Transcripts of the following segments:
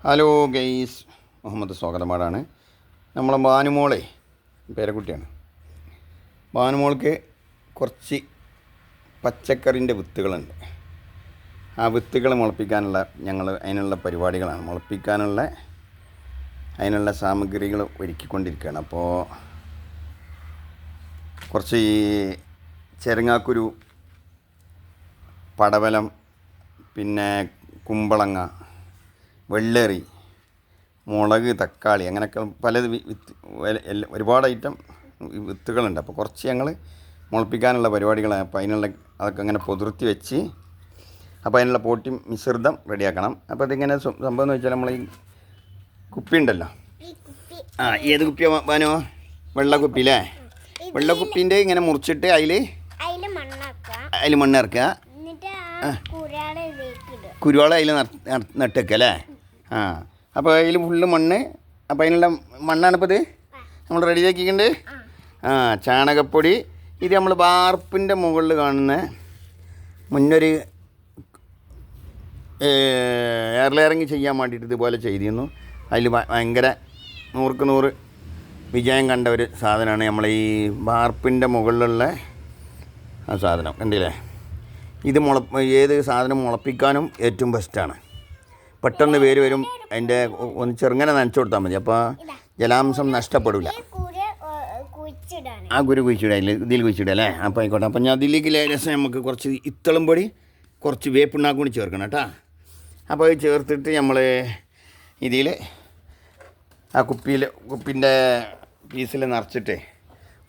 Hello guys, Muhammad സ്വാഗതമാടാണ്. നമ്മളെ ബാനുമോളെ പേരക്കുട്ടിയാണ്. ബാനുമോൾക്ക് കുറച്ച് പച്ചക്കറിൻ്റെ വിത്തുകളുണ്ട്. ആ വിത്തുകൾ മുളപ്പിക്കാനുള്ള അതിനുള്ള പരിപാടികളാണ്. അതിനുള്ള സാമഗ്രികൾ ഒരുക്കിക്കൊണ്ടിരിക്കുകയാണ്. അപ്പോൾ കുറച്ച് ഈ ചെരങ്ങാക്കുരു, പടവലം, പിന്നെ കുമ്പളങ്ങ, വെള്ളരി, മുളക്, തക്കാളി, അങ്ങനെയൊക്കെ പല ഒരുപാട് ഐറ്റം വിത്തുകളുണ്ട്. അപ്പോൾ കുറച്ച് ഞങ്ങൾ മുളപ്പിക്കാനുള്ള പരിപാടികളാണ്. അപ്പോൾ അതൊക്കെ അങ്ങനെ പൊതിർത്തി വെച്ച് അപ്പോൾ അതിനുള്ള പോട്ടി മിശ്രിതം റെഡിയാക്കണം. അപ്പോൾ അതിങ്ങനെ സംഭവം എന്ന് വെച്ചാൽ നമ്മൾ ഈ കുപ്പി ഉണ്ടല്ലോ, ഏത് കുപ്പിയാണ് ബാനോ? വെള്ളക്കുപ്പിയില്ലേ? വെള്ളക്കുപ്പീൻ്റെ ഇങ്ങനെ മുറിച്ചിട്ട് അതിൽ മണ്ണ് ഇറക്കുക, കുരുവോളം അതിൽ നട്ടുവെക്കുക അല്ലേ? അപ്പോൾ അതിൽ ഫുള്ള് മണ്ണ്. അപ്പോൾ അതിനുള്ള മണ്ണാണിപ്പോൾ ഇത് നമ്മൾ റെഡിയാക്കിയിട്ടുണ്ട്. ചാണകപ്പൊടി. ഇത് നമ്മൾ വാർപ്പിൻ്റെ മുകളിൽ കാണുന്ന മുന്നൊരു എയർ ലെയറിങ് ചെയ്യാൻ വേണ്ടിയിട്ട് ഇതുപോലെ ചെയ്തിരുന്നു. അതിൽ ഭയങ്കര 100% വിജയം കണ്ട ഒരു സാധനമാണ് നമ്മൾ ഈ വാർപ്പിൻ്റെ മുകളിലുള്ള ആ സാധനം. കണ്ടില്ലേ? ഇത് ഏത് സാധനം മുളപ്പിക്കാനും ഏറ്റവും ബെസ്റ്റാണ്. പെട്ടെന്ന് വേര് വരും. അതിൻ്റെ ഒന്ന് ചെറുങ്ങനെ നനച്ചു കൊടുത്താൽ മതി. അപ്പോൾ ജലാംശം നഷ്ടപ്പെടില്ല. ആ കുരു കുഴിച്ചിടുക, ഇതിൽ കുഴിച്ചിടുക അല്ലേ? അപ്പോൾ ആയിക്കോട്ടെ. അപ്പോൾ ഞാൻ അതിലേക്ക് ലേശം നമുക്ക് കുറച്ച് ഇത്തളും പൊടി, കുറച്ച് വേപ്പിണ്ണാക്കും കൂടി ചേർക്കണം കേട്ടോ. അപ്പോൾ അത് ചേർത്തിട്ട് നമ്മൾ ഇതിൽ ആ കുപ്പിൻ്റെ പീസിൽ നിറച്ചിട്ട്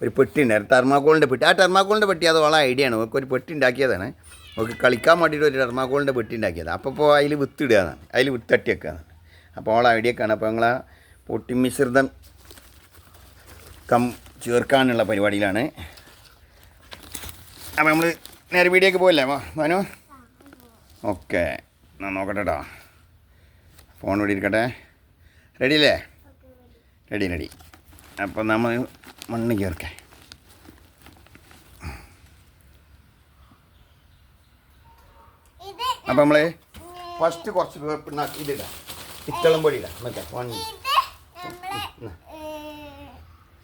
ഒരു പെട്ടി ഉണ്ടായിരുന്നു, തെർമാക്കോളിൻ്റെ പെട്ടി. ആ തെർമാക്കോളിൻ്റെ പെട്ടി അത് വളരെ ഐഡിയ ആണ്. ഒക്കെ ഒരു പെട്ടി ഉണ്ടാക്കിയതാണ്. ഒക്കെ കളിക്കാൻ വേണ്ടിയിട്ട് ഒരു തെർമാക്കോളിൻ്റെ പെട്ടി ഉണ്ടാക്കിയത്. അപ്പോൾ അതിൽ വിത്തിടുകയാണ്, അതിൽ വിത്തട്ടി വെക്കുകയാണ്. അപ്പോൾ ഓളെ ഐഡിയക്കാണ്. അപ്പോൾ ഞങ്ങൾ പൊട്ടി മിശ്രിതം ചേർക്കാനുള്ള പരിപാടിയിലാണ്. അപ്പോൾ നമ്മൾ നേരെ വീഡിയോക്ക് പോയല്ലേ മനു? ഓക്കെ, ഞാൻ നോക്കട്ടെ കേട്ടോ. ഫോൺ ഇവിടെ ഇരിക്കട്ടെ. റെഡി അല്ലേ? റെഡി. അപ്പോൾ നമ്മൾ മണ്ണ് ചേർക്കാം. അപ്പോൾ നമ്മൾ ഫസ്റ്റ് കുറച്ച് ഇതിടാം, ഇത്തളം പൊടി ഇടാം. നോക്കാം,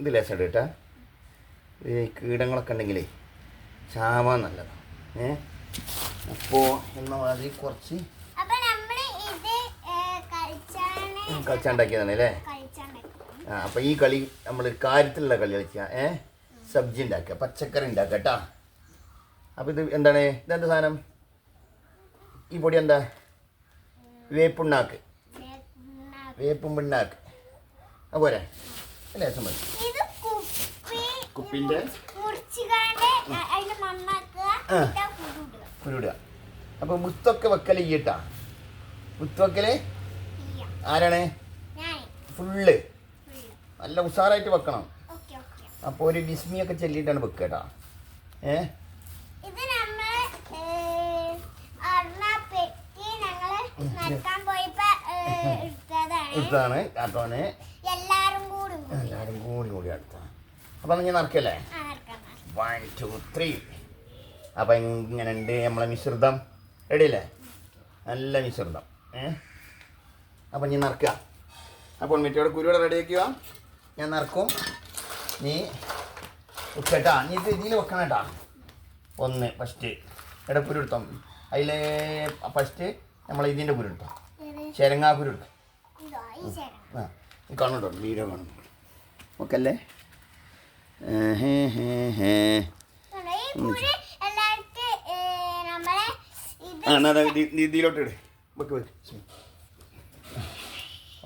ഇത് ലേശം ഇട്ടാ ഈ കീടങ്ങളൊക്കെ ഉണ്ടെങ്കിലേ ചാവാൻ നല്ലതാണ്. അപ്പോൾ എന്നാൽ അതിൽ കുറച്ച് കളിച്ചുണ്ടാക്കിയതാണ് അല്ലേ? അപ്പോൾ ഈ കളി നമ്മൾ കാര്യത്തിലുള്ള കളി കളിക്കുക. സബ്ജി ഉണ്ടാക്കുക, പച്ചക്കറി ഉണ്ടാക്കുക കേട്ടോ. അപ്പോൾ ഇത് എന്താണ്? ഇതെന്താ സാധനം? ഈ പൊടി എന്താ? വേപ്പുണ്ണാക്ക്. അതുപോലെ ലേശം മതി. കുപ്പിൻ്റെ കുരുടുക. അപ്പോൾ മുത്തൊക്കെ വെക്കൽ ചെയ്യട്ടാ. മുത്ത് വെക്കൽ ആരാണ്? ഫുള്ള് നല്ല ഉഷാറായിട്ട് വെക്കണം. അപ്പോൾ ഒരു ബിസ്മിയൊക്കെ ചെല്ലിയിട്ടാണ് വെക്കുക കേട്ടോ. എടുത്താണ് കാട്ടോന്. എല്ലാവരും കൂടി അടുത്താണ്. അപ്പം ഞാൻ നടക്കല്ലേ? 1 2 3. അപ്പം ഇങ്ങനെ ഉണ്ട് നമ്മളെ മിശ്രിതം. റെഡിയല്ലേ? നല്ല മിശ്രിതം. അപ്പം ഞാൻ നടക്കുക. അപ്പോൾ മിറ്റോടെ കുരുവിടെ റെഡിയാക്കുക. ഞാൻ നടക്കും. നീ ഉച്ചേട്ടാ, നീ ഇത് ഇതിൽ വെക്കണം കേട്ടാ. ഒന്ന് ഫസ്റ്റ് കുരു എടുത്തോ. അതിൽ ഫസ്റ്റ് നമ്മൾ ഇതിൻ്റെ കുരു എടുത്തോ, ചെരങ്ങാക്കുരു എടുക്കാം. കാണുന്നുണ്ടോ? വീഡിയോ കാണുന്നു. ഓക്കെ അല്ലേ? ഇതിലോട്ട് ഇട്. വെക്ക്.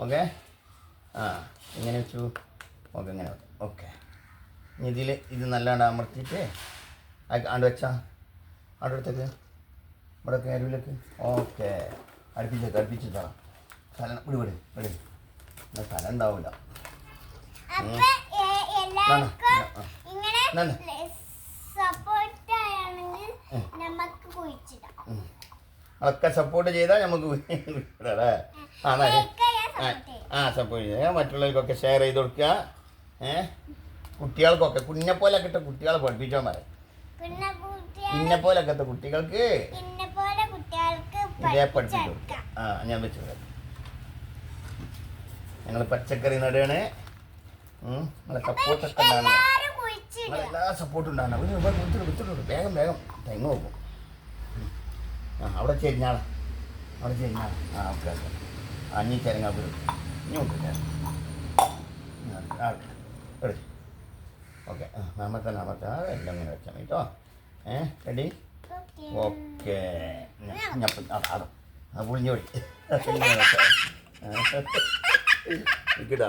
ഓക്കെ. എങ്ങനെ വെച്ചു? ഓക്കെ, ഇങ്ങനെ. ഓക്കെ, ഇത് നല്ലാണ്ട് അമർത്തിയിട്ട് ആണ്ട് വെച്ചാ അവിടെ എടുത്തേക്ക്, ഇവിടെ കയറിലേക്ക്. ഓക്കെ, അടുപ്പിച്ച് തരാം. സ്ഥലം വിട്. സ്ഥലം ഉണ്ടാവില്ല. ഒക്കെ സപ്പോർട്ട് ചെയ്താൽ നമുക്ക് സപ്പോർട്ട് ചെയ്യാം. മറ്റുള്ളവർക്കൊക്കെ ഷെയർ ചെയ്ത് കൊടുക്കുക. കുട്ടികൾക്കൊക്കെ കുഞ്ഞെപ്പോലൊക്കെ ഇട്ട കുട്ടികളെ പഠിപ്പിച്ചാൽ മതി. കുഞ്ഞെപ്പോലൊക്കെ കുട്ടികൾക്ക് ഇതേ പഠിപ്പിച്ചു കൊടുക്കുക. ഞാൻ വെച്ചു ഞങ്ങൾ പച്ചക്കറി നടുകയാണ്. നിങ്ങളെ സപ്പോർട്ടൊക്കെ ഉണ്ടാകുന്നത്, നിങ്ങളെല്ലാ സപ്പോർട്ടും ഉണ്ടാകുന്ന വിത്തിട്ടു വേഗം വേഗം തെങ്ങ് നോക്കും. അവിടെ ചെരിഞ്ഞാളാ, അവിടെ ചെരിഞ്ഞാളാ. Okay okay. അഞ്ഞി ചെരങ്ങാ വരും ഇങ്ങോട്ട് എടുക്കും. ഓക്കെ. നമുക്ക് എല്ലാം ഇങ്ങനെ വെച്ചാൽ മതി കേട്ടോ. റെഡി? ഓക്കെ. അത് പുളിഞ്ഞു പോയി കിട്ടാ.